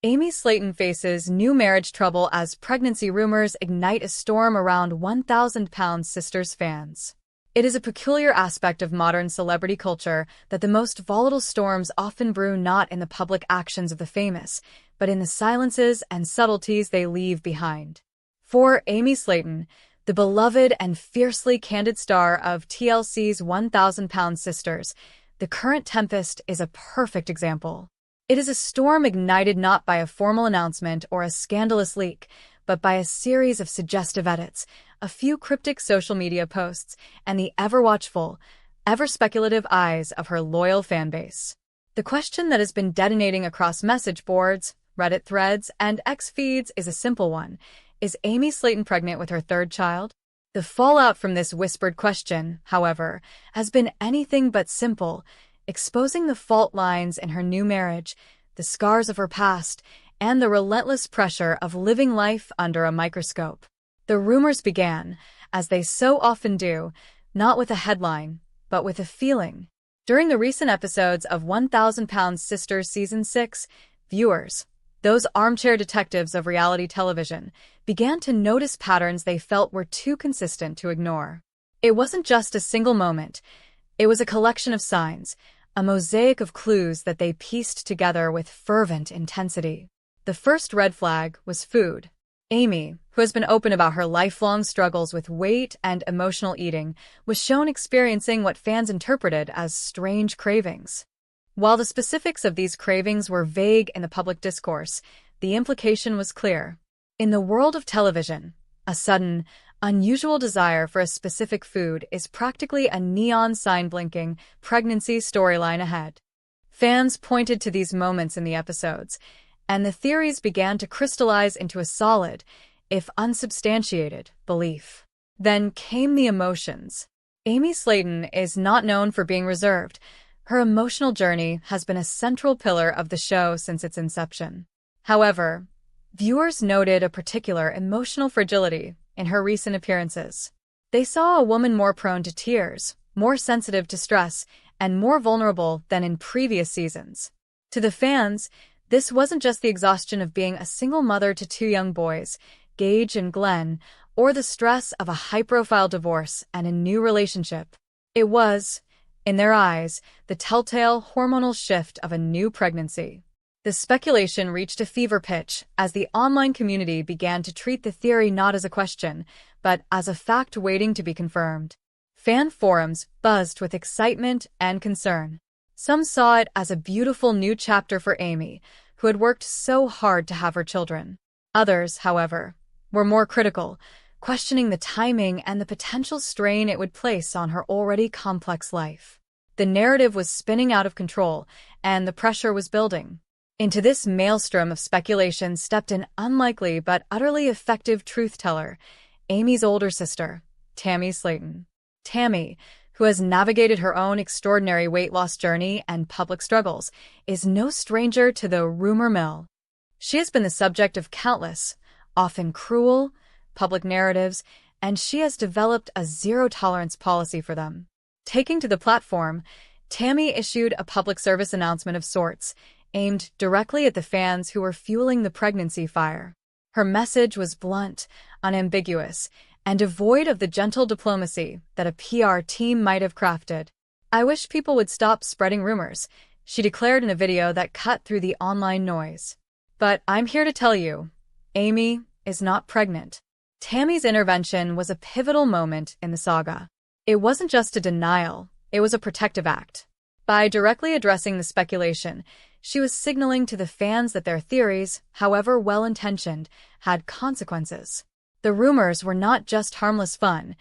Amy Slaton faces new marriage trouble as pregnancy rumors ignite a storm around 1,000-pound Sisters fans. It is a peculiar aspect of modern celebrity culture that the most volatile storms often brew not in the public actions of the famous, but in the silences and subtleties they leave behind. For Amy Slaton, the beloved and fiercely candid star of TLC's 1,000-pound Sisters, the current tempest is a perfect example. It is a storm ignited not by a formal announcement or a scandalous leak, but by a series of suggestive edits, a few cryptic social media posts, and the ever-watchful, ever-speculative eyes of her loyal fanbase. The question that has been detonating across message boards, Reddit threads, and X feeds is a simple one. Is Amy Slaton pregnant with her third child? The fallout from this whispered question, however, has been anything but simple, exposing the fault lines in her new marriage, the scars of her past, and the relentless pressure of living life under a microscope. The rumors began, as they so often do, not with a headline, but with a feeling. During the recent episodes of 1,000-Pound Sisters Season 6, viewers, those armchair detectives of reality television, began to notice patterns they felt were too consistent to ignore. It wasn't just a single moment. It was a collection of signs, a mosaic of clues that they pieced together with fervent intensity. The first red flag was food. Amy, who has been open about her lifelong struggles with weight and emotional eating, was shown experiencing what fans interpreted as strange cravings. While the specifics of these cravings were vague in the public discourse, the implication was clear. In the world of television, a sudden, unusual desire for a specific food is practically a neon sign blinking pregnancy storyline ahead. Fans pointed to these moments in the episodes, and the theories began to crystallize into a solid, if unsubstantiated, belief. Then came the emotions. Amy Slaton is not known for being reserved. Her emotional journey has been a central pillar of the show since its inception. However, viewers noted a particular emotional fragility in her recent appearances. They saw a woman more prone to tears, more sensitive to stress, and more vulnerable than in previous seasons. To the fans, this wasn't just the exhaustion of being a single mother to two young boys, Gage and Glenn, or the stress of a high-profile divorce and a new relationship. It was, in their eyes, the telltale hormonal shift of a new pregnancy. The speculation reached a fever pitch as the online community began to treat the theory not as a question, but as a fact waiting to be confirmed. Fan forums buzzed with excitement and concern. Some saw it as a beautiful new chapter for Amy, who had worked so hard to have her children. Others, however, were more critical, questioning the timing and the potential strain it would place on her already complex life. The narrative was spinning out of control, and the pressure was building. Into this maelstrom of speculation stepped an unlikely but utterly effective truth-teller, Amy's older sister, Tammy Slaton. Tammy, who has navigated her own extraordinary weight loss journey and public struggles, is no stranger to the rumor mill. She has been the subject of countless, often cruel, public narratives, and she has developed a zero-tolerance policy for them. Taking to the platform, Tammy issued a public service announcement of sorts, aimed directly at the fans who were fueling the pregnancy fire. Her message was blunt, unambiguous, and devoid of the gentle diplomacy that a PR team might have crafted. "I wish people would stop spreading rumors," she declared in a video that cut through the online noise. "But I'm here to tell you, Amy is not pregnant." Tammy's intervention was a pivotal moment in the saga. It wasn't just a denial, it was a protective act. By directly addressing the speculation, she was signaling to the fans that their theories, however well-intentioned, had consequences. The rumors were not just harmless fun,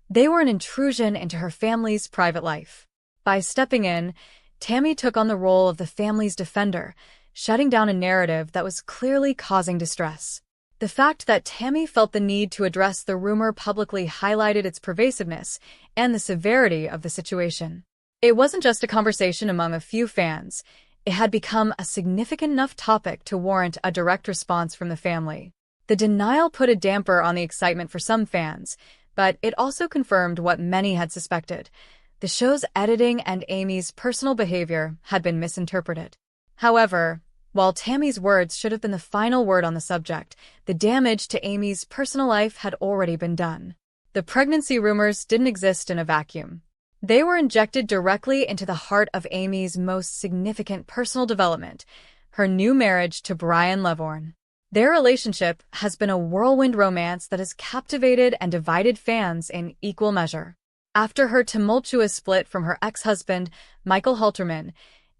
they were an intrusion into her family's private life. By stepping in, Tammy took on the role of the family's defender, shutting down a narrative that was clearly causing distress. The fact that Tammy felt the need to address the rumor publicly highlighted its pervasiveness and the severity of the situation. It wasn't just a conversation among a few fans. It had become a significant enough topic to warrant a direct response from the family. The denial put a damper on the excitement for some fans, but it also confirmed what many had suspected. The show's editing and Amy's personal behavior had been misinterpreted. However, While Tammy's words should have been the final word on the subject, the damage to Amy's personal life had already been done. The pregnancy rumors didn't exist in a vacuum. They were injected directly into the heart of Amy's most significant personal development, her new marriage to Brian Lovvorn. Their relationship has been a whirlwind romance that has captivated and divided fans in equal measure. After her tumultuous split from her ex-husband, Michael Halterman,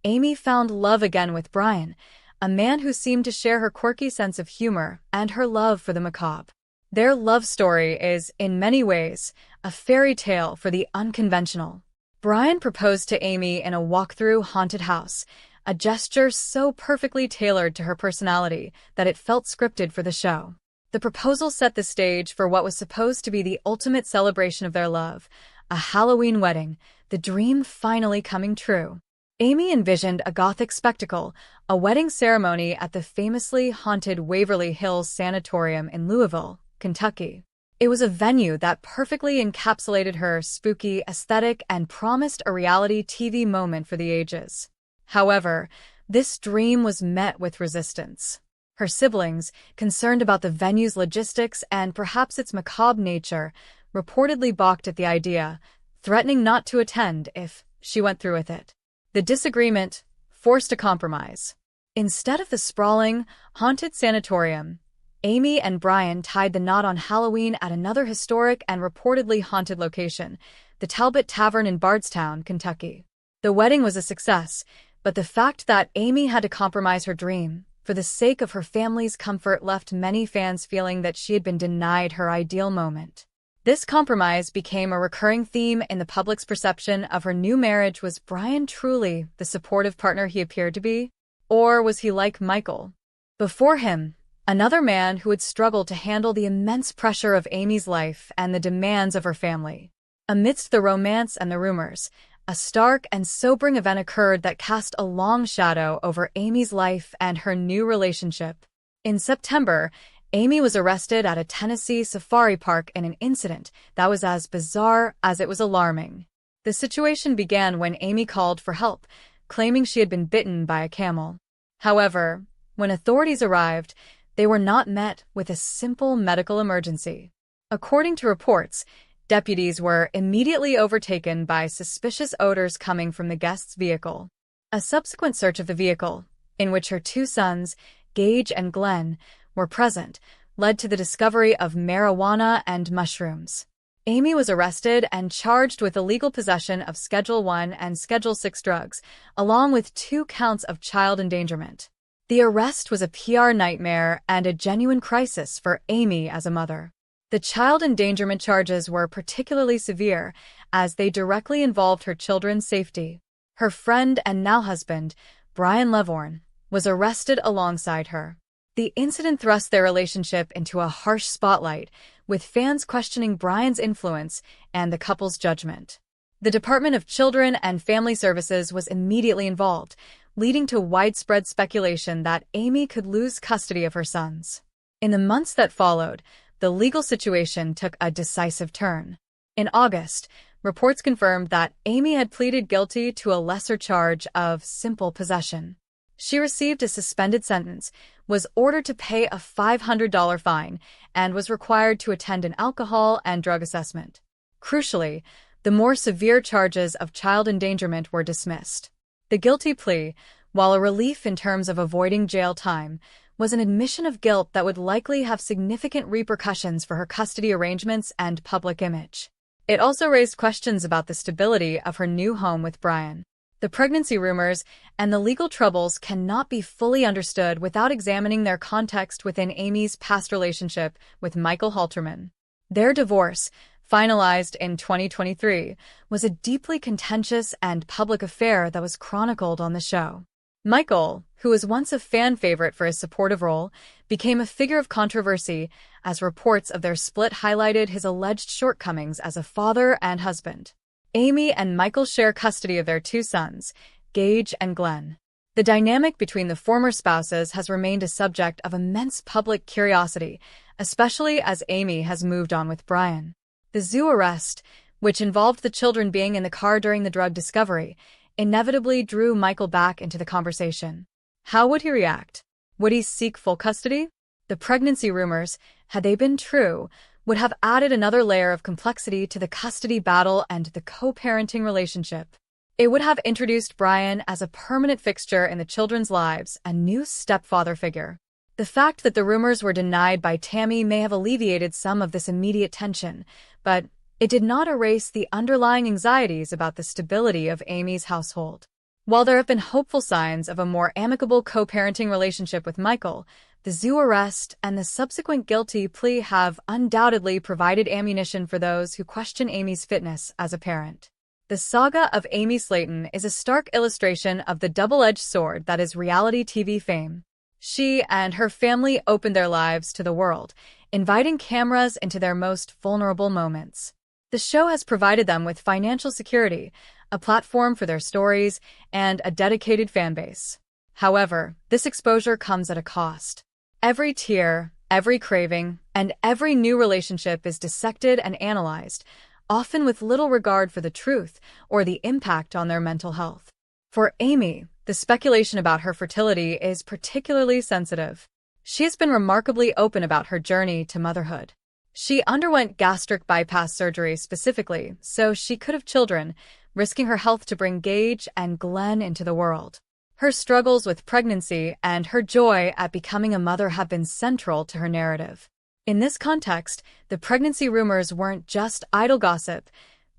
Amy found love again with Brian, a man who seemed to share her quirky sense of humor and her love for the macabre. Their love story is, in many ways, a fairy tale for the unconventional. Brian proposed to Amy in a walk-through haunted house, a gesture so perfectly tailored to her personality that it felt scripted for the show. The proposal set the stage for what was supposed to be the ultimate celebration of their love, a Halloween wedding, the dream finally coming true. Amy envisioned a gothic spectacle, a wedding ceremony at the famously haunted Waverly Hills Sanatorium in Louisville, Kentucky. It was a venue that perfectly encapsulated her spooky aesthetic and promised a reality TV moment for the ages. However, this dream was met with resistance. Her siblings, concerned about the venue's logistics and perhaps its macabre nature, reportedly balked at the idea, threatening not to attend if she went through with it. The disagreement forced a compromise. Instead of the sprawling, haunted sanatorium, Amy and Brian tied the knot on Halloween at another historic and reportedly haunted location, the Talbot Tavern in Bardstown, Kentucky. The wedding was a success, but the fact that Amy had to compromise her dream for the sake of her family's comfort left many fans feeling that she had been denied her ideal moment. This compromise became a recurring theme in the public's perception of her new marriage. Was Brian truly the supportive partner he appeared to be? Or was he like Michael? Before him, another man who would struggle to handle the immense pressure of Amy's life and the demands of her family. Amidst the romance and the rumors, a stark and sobering event occurred that cast a long shadow over Amy's life and her new relationship. In September, Amy was arrested at a Tennessee safari park in an incident that was as bizarre as it was alarming. The situation began when Amy called for help, claiming she had been bitten by a camel. However, when authorities arrived, they were not met with a simple medical emergency. According to reports, deputies were immediately overtaken by suspicious odors coming from the guest's vehicle. A subsequent search of the vehicle, in which her two sons, Gage and Glenn, were present, led to the discovery of marijuana and mushrooms. Amy was arrested and charged with illegal possession of Schedule I and Schedule VI drugs, along with 2 counts of child endangerment. The arrest was a PR nightmare and a genuine crisis for Amy as a mother. The child endangerment charges were particularly severe, as they directly involved her children's safety. Her friend and now husband, Brian Lovvorn, was arrested alongside her. The incident thrust their relationship into a harsh spotlight, with fans questioning Brian's influence and the couple's judgment. The Department of Children and Family Services was immediately involved, leading to widespread speculation that Amy could lose custody of her sons. In the months that followed, the legal situation took a decisive turn. In August, reports confirmed that Amy had pleaded guilty to a lesser charge of simple possession. She received a suspended sentence, was ordered to pay a $500 fine, and was required to attend an alcohol and drug assessment. Crucially, the more severe charges of child endangerment were dismissed. The guilty plea, while a relief in terms of avoiding jail time, was an admission of guilt that would likely have significant repercussions for her custody arrangements and public image. It also raised questions about the stability of her new home with Brian. The pregnancy rumors and the legal troubles cannot be fully understood without examining their context within Amy's past relationship with Michael Halterman. Their divorce, finalized in 2023, was a deeply contentious and public affair that was chronicled on the show. Michael, who was once a fan favorite for his supportive role, became a figure of controversy as reports of their split highlighted his alleged shortcomings as a father and husband. Amy and Michael share custody of their 2 sons, Gage and Glenn. The dynamic between the former spouses has remained a subject of immense public curiosity, especially as Amy has moved on with Brian. The zoo arrest, which involved the children being in the car during the drug discovery, inevitably drew Michael back into the conversation. How would he react? Would he seek full custody? The pregnancy rumors, had they been true, would have added another layer of complexity to the custody battle and the co-parenting relationship. It would have introduced Brian as a permanent fixture in the children's lives, a new stepfather figure. The fact that the rumors were denied by Tammy may have alleviated some of this immediate tension, but it did not erase the underlying anxieties about the stability of Amy's household. While there have been hopeful signs of a more amicable co-parenting relationship with Michael, the zoo arrest and the subsequent guilty plea have undoubtedly provided ammunition for those who question Amy's fitness as a parent. The saga of Amy Slaton is a stark illustration of the double-edged sword that is reality TV fame. She and her family opened their lives to the world, inviting cameras into their most vulnerable moments. The show has provided them with financial security, a platform for their stories, and a dedicated fanbase. However, this exposure comes at a cost. Every tear, every craving, and every new relationship is dissected and analyzed, often with little regard for the truth or the impact on their mental health. For Amy, the speculation about her fertility is particularly sensitive. She has been remarkably open about her journey to motherhood. She underwent gastric bypass surgery specifically so she could have children, risking her health to bring Gage and Glenn into the world. Her struggles with pregnancy and her joy at becoming a mother have been central to her narrative. In this context, the pregnancy rumors weren't just idle gossip.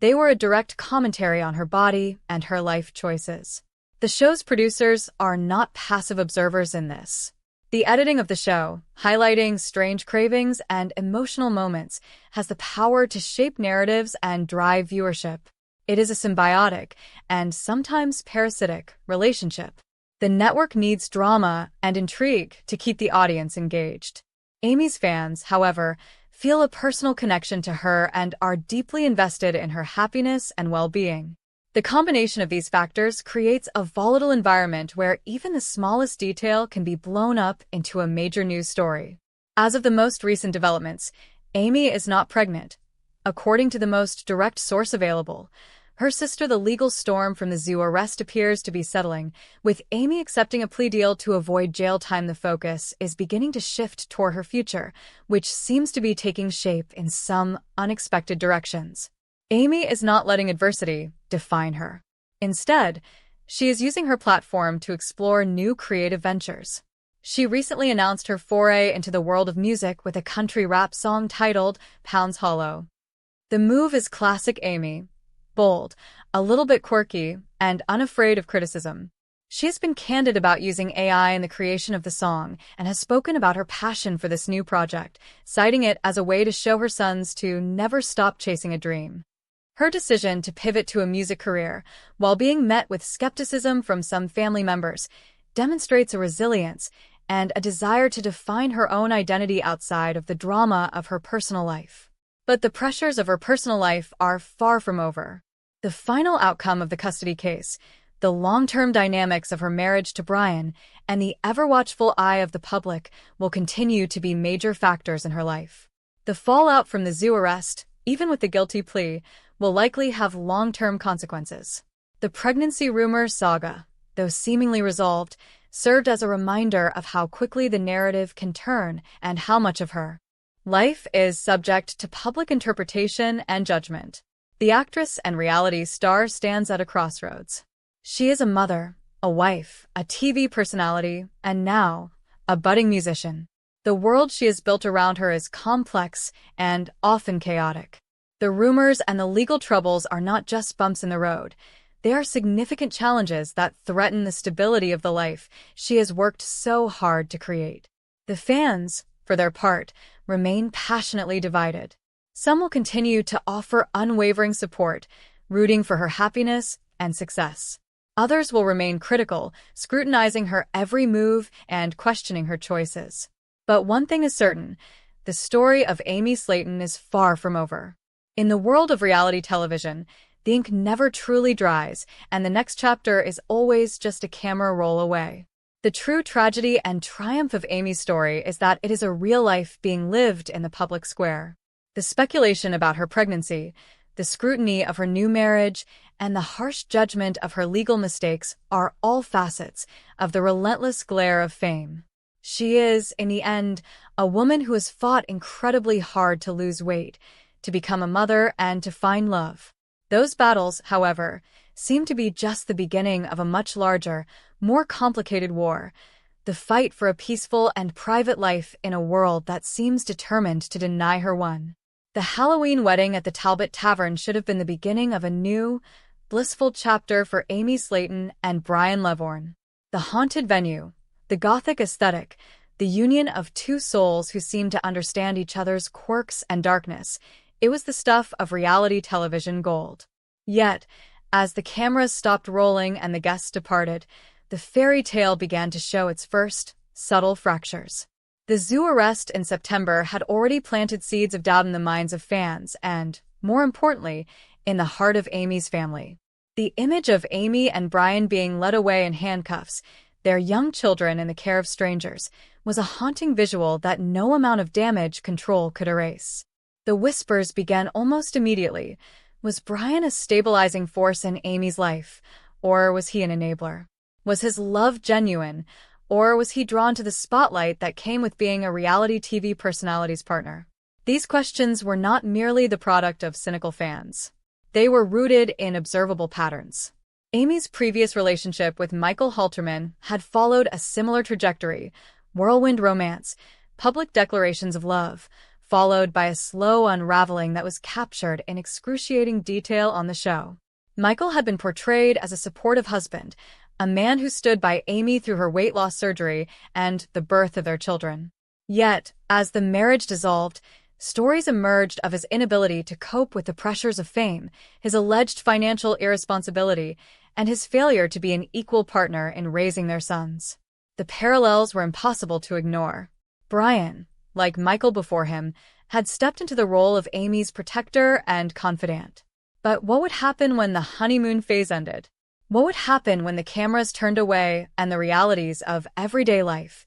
They were a direct commentary on her body and her life choices. The show's producers are not passive observers in this. The editing of the show, highlighting strange cravings and emotional moments, has the power to shape narratives and drive viewership. It is a symbiotic, and sometimes parasitic, relationship. The network needs drama and intrigue to keep the audience engaged. Amy's fans, however, feel a personal connection to her and are deeply invested in her happiness and well-being. The combination of these factors creates a volatile environment where even the smallest detail can be blown up into a major news story. As of the most recent developments, Amy is not pregnant. According to the most direct source available, her sister, the legal storm from the zoo arrest, appears to be settling, with Amy accepting a plea deal to avoid jail time. The focus is beginning to shift toward her future, which seems to be taking shape in some unexpected directions. Amy is not letting adversity define her. Instead, she is using her platform to explore new creative ventures. She recently announced her foray into the world of music with a country rap song titled Pounds Hollow. The move is classic Amy, bold, a little bit quirky, and unafraid of criticism. She has been candid about using AI in the creation of the song and has spoken about her passion for this new project, citing it as a way to show her sons to never stop chasing a dream. Her decision to pivot to a music career, while being met with skepticism from some family members, demonstrates a resilience and a desire to define her own identity outside of the drama of her personal life. But the pressures of her personal life are far from over. The final outcome of the custody case, the long-term dynamics of her marriage to Brian, and the ever-watchful eye of the public will continue to be major factors in her life. The fallout from the zoo arrest, even with the guilty plea, will likely have long-term consequences. The pregnancy rumor saga, though seemingly resolved, served as a reminder of how quickly the narrative can turn and how much of her life is subject to public interpretation and judgment. The actress and reality star stands at a crossroads. She is a mother, a wife, a TV personality, and now, a budding musician. The world she has built around her is complex and often chaotic. The rumors and the legal troubles are not just bumps in the road. They are significant challenges that threaten the stability of the life she has worked so hard to create. The fans, for their part, remain passionately divided. Some will continue to offer unwavering support, rooting for her happiness and success. Others will remain critical, scrutinizing her every move and questioning her choices. But one thing is certain, the story of Amy Slaton is far from over. In the world of reality television, the ink never truly dries, and the next chapter is always just a camera roll away. The true tragedy and triumph of Amy's story is that it is a real life being lived in the public square. The speculation about her pregnancy, the scrutiny of her new marriage, and the harsh judgment of her legal mistakes are all facets of the relentless glare of fame. She is, in the end, a woman who has fought incredibly hard to lose weight, to become a mother, and to find love. Those battles, however, seem to be just the beginning of a much larger, more complicated war, the fight for a peaceful and private life in a world that seems determined to deny her one. The Halloween wedding at the Talbot Tavern should have been the beginning of a new, blissful chapter for Amy Slaton and Brian Lovvorn. The haunted venue, the gothic aesthetic, the union of two souls who seemed to understand each other's quirks and darkness, it was the stuff of reality television gold. Yet, as the cameras stopped rolling and the guests departed, the fairy tale began to show its first, subtle fractures. The zoo arrest in September had already planted seeds of doubt in the minds of fans and, more importantly, in the heart of Amy's family. The image of Amy and Brian being led away in handcuffs, their young children in the care of strangers, was a haunting visual that no amount of damage control could erase. The whispers began almost immediately. Was Brian a stabilizing force in Amy's life, or was he an enabler? Was his love genuine, or was he drawn to the spotlight that came with being a reality TV personality's partner? These questions were not merely the product of cynical fans. They were rooted in observable patterns. Amy's previous relationship with Michael Halterman had followed a similar trajectory: whirlwind romance, public declarations of love, followed by a slow unraveling that was captured in excruciating detail on the show. Michael had been portrayed as a supportive husband, a man who stood by Amy through her weight loss surgery and the birth of their children. Yet, as the marriage dissolved, stories emerged of his inability to cope with the pressures of fame, his alleged financial irresponsibility, and his failure to be an equal partner in raising their sons. The parallels were impossible to ignore. Brian, like Michael before him, had stepped into the role of Amy's protector and confidant. But what would happen when the honeymoon phase ended? What would happen when the cameras turned away and the realities of everyday life,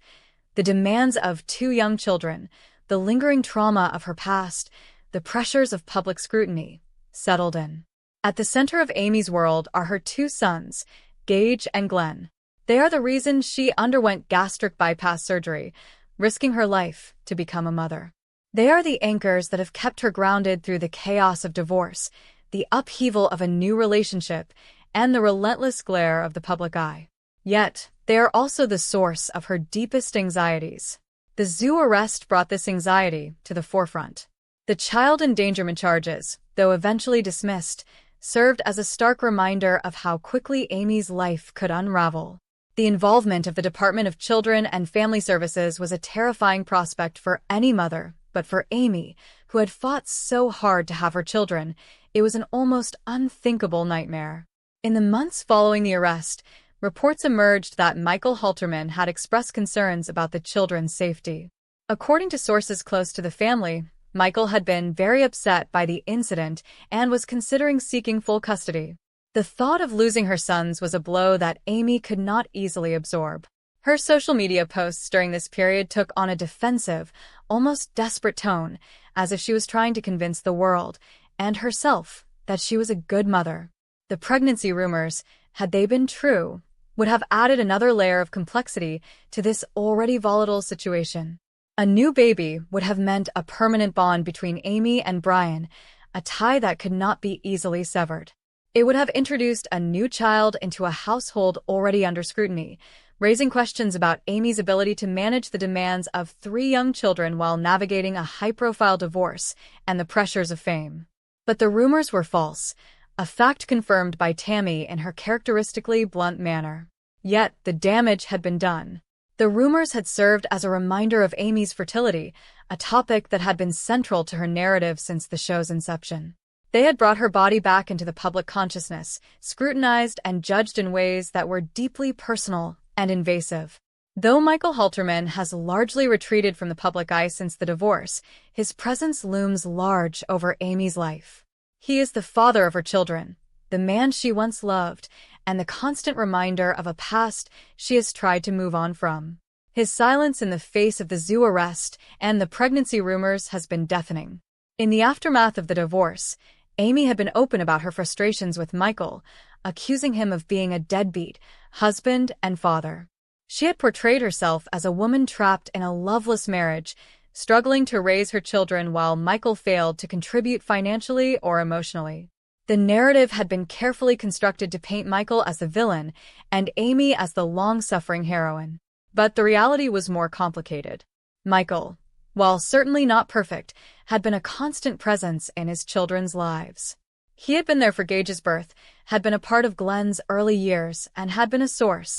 the demands of two young children, the lingering trauma of her past, the pressures of public scrutiny, settled in? At the center of Amy's world are her two sons, Gage and Glenn. They are the reason she underwent gastric bypass surgery, risking her life to become a mother. They are the anchors that have kept her grounded through the chaos of divorce, the upheaval of a new relationship, and the relentless glare of the public eye. Yet, they are also the source of her deepest anxieties. The zoo arrest brought this anxiety to the forefront. The child endangerment charges, though eventually dismissed, served as a stark reminder of how quickly Amy's life could unravel. The involvement of the Department of Children and Family Services was a terrifying prospect for any mother, but for Amy, who had fought so hard to have her children, it was an almost unthinkable nightmare. In the months following the arrest, reports emerged that Michael Halterman had expressed concerns about the children's safety. According to sources close to the family, Michael had been very upset by the incident and was considering seeking full custody. The thought of losing her sons was a blow that Amy could not easily absorb. Her social media posts during this period took on a defensive, almost desperate tone, as if she was trying to convince the world, and herself, that she was a good mother. The pregnancy rumors, had they been true, would have added another layer of complexity to this already volatile situation. A new baby would have meant a permanent bond between Amy and Brian, a tie that could not be easily severed. It would have introduced a new child into a household already under scrutiny, raising questions about Amy's ability to manage the demands of 3 young children while navigating a high-profile divorce and the pressures of fame. But the rumors were false, a fact confirmed by Tammy in her characteristically blunt manner. Yet the damage had been done. The rumors had served as a reminder of Amy's fertility, a topic that had been central to her narrative since the show's inception. They had brought her body back into the public consciousness, scrutinized and judged in ways that were deeply personal and invasive. Though Michael Halterman has largely retreated from the public eye since the divorce, his presence looms large over Amy's life. He is the father of her children, the man she once loved, and the constant reminder of a past she has tried to move on from. His silence in the face of the zoo arrest and the pregnancy rumors has been deafening. In the aftermath of the divorce, Amy had been open about her frustrations with Michael, accusing him of being a deadbeat husband and father. She had portrayed herself as a woman trapped in a loveless marriage, struggling to raise her children while Michael failed to contribute financially or emotionally. The narrative had been carefully constructed to paint Michael as the villain and Amy as the long-suffering heroine. But the reality was more complicated. Michael, while certainly not perfect, had been a constant presence in his children's lives. He had been there for Gage's birth, had been a part of Glenn's early years, and had been a source